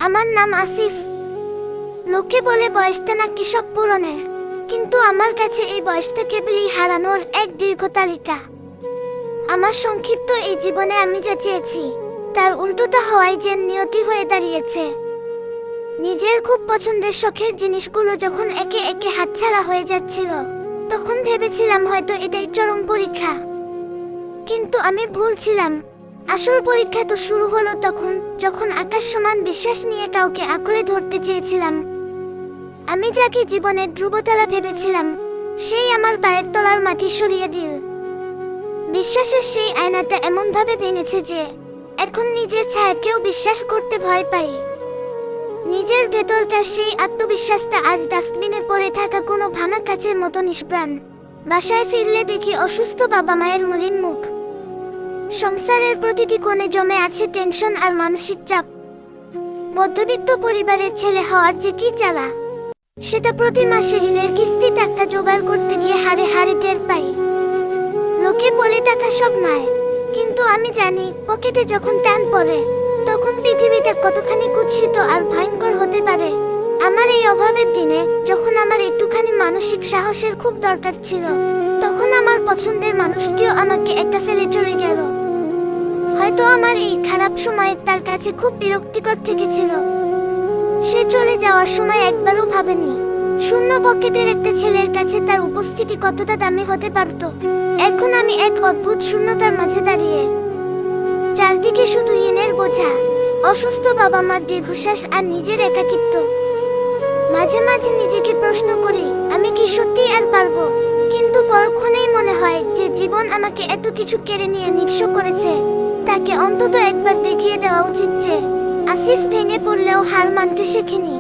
আমার নাম আসিফ। লোকে বলে বয়সটা নাকি সব পূরণের, কিন্তু আমার কাছে এই বয়সটা কেবলই হারানোর এক দীর্ঘ তালিকা। আমার সংক্ষিপ্ত এই জীবনে আমি যা চেয়েছি তার উল্টোটা হওয়ায় যে নিয়তি হয়ে দাঁড়িয়েছে। নিজের খুব পছন্দের শখের জিনিসগুলো যখন একে একে হাতছাড়া হয়ে যাচ্ছিল, তখন ভেবেছিলাম হয়তো এটাই চরম পরীক্ষা। কিন্তু আমি ভুল ছিলাম। আসল পরীক্ষা তো শুরু হলো তখন, যখন আকাশ সমান বিশ্বাস নিয়ে কাউকে আঁকড়ে ধরতে চেয়েছিলাম। আমি যাকে জীবনের ধ্রুবতারা ভেবেছিলাম, সেই আমার পায়ের তলার মাটি সরিয়ে দিল। বিশ্বাসের সেই আয়নাটা এমনভাবে ভেঙেছে যে এখন নিজের ছায়াকেও বিশ্বাস করতে ভয় পাই। নিজের ভেতরকার সেই আত্মবিশ্বাসটা আজ ডাস্টবিনে পড়ে থাকা কোনো ভাঙা কাচের মতো নিষ্প্রাণ। বাসায় ফিরলে দেখি অসুস্থ বাবা মায়ের মলিন মুখ। সংসারের প্রতিটি কোণে জমে আছে টেনশন আর মানসিক চাপ। মধ্যবিত্ত পরিবারের ছেলে হওয়ার যে কি জ্বালা, সেটা প্রতি মাসে ঋণের কিস্তি টাকা জোগাড় করতে গিয়ে হাড়ে হাড়ে টের পাই। লোকে বলে টাকা সব নয়, কিন্তু আমি জানি পকেটে যখন টান পড়ে তখন পৃথিবীটা কতখানি কুৎসিত আর ভয়ঙ্কর হতে পারে। আমার এই অভাবের দিনে যখন আমার একটুখানি মানসিক সাহসের খুব দরকার ছিল, তখন আমার পছন্দের মানুষটিও আমাকে একা ফেলে চলে গেল। হয়তো আমার এই খারাপ সময় তার কাছে খুব বিরক্তিকর ঠেকেছিল। সে চলে যাওয়ার সময় একবারও ভাবেনি শূন্য পকেটের একটা ছেলের কাছে তার উপস্থিতি কতটা দামি হতে পারত। এখন আমি এক অদ্ভুত শূন্যতার মাঝে দাঁড়িয়ে। চারদিকে শুধু ঋণের বোঝা, অসুস্থ বাবা মার দীর্ঘশ্বাস আর নিজের একাকিত্ব। মাঝে মাঝে নিজেকে প্রশ্ন করি, আমি কি সত্যি আর পারবো? কিন্তু পরক্ষণেই মনে হয় যে জীবন আমাকে এত কিছু কেড়ে নিয়ে নিঃস্ব করেছে, তাকে অন্তত একবার দেখিয়ে দেওয়া উচিত যে আসিফ ভেঙে পড়লেও হার মানতে শেখেনি।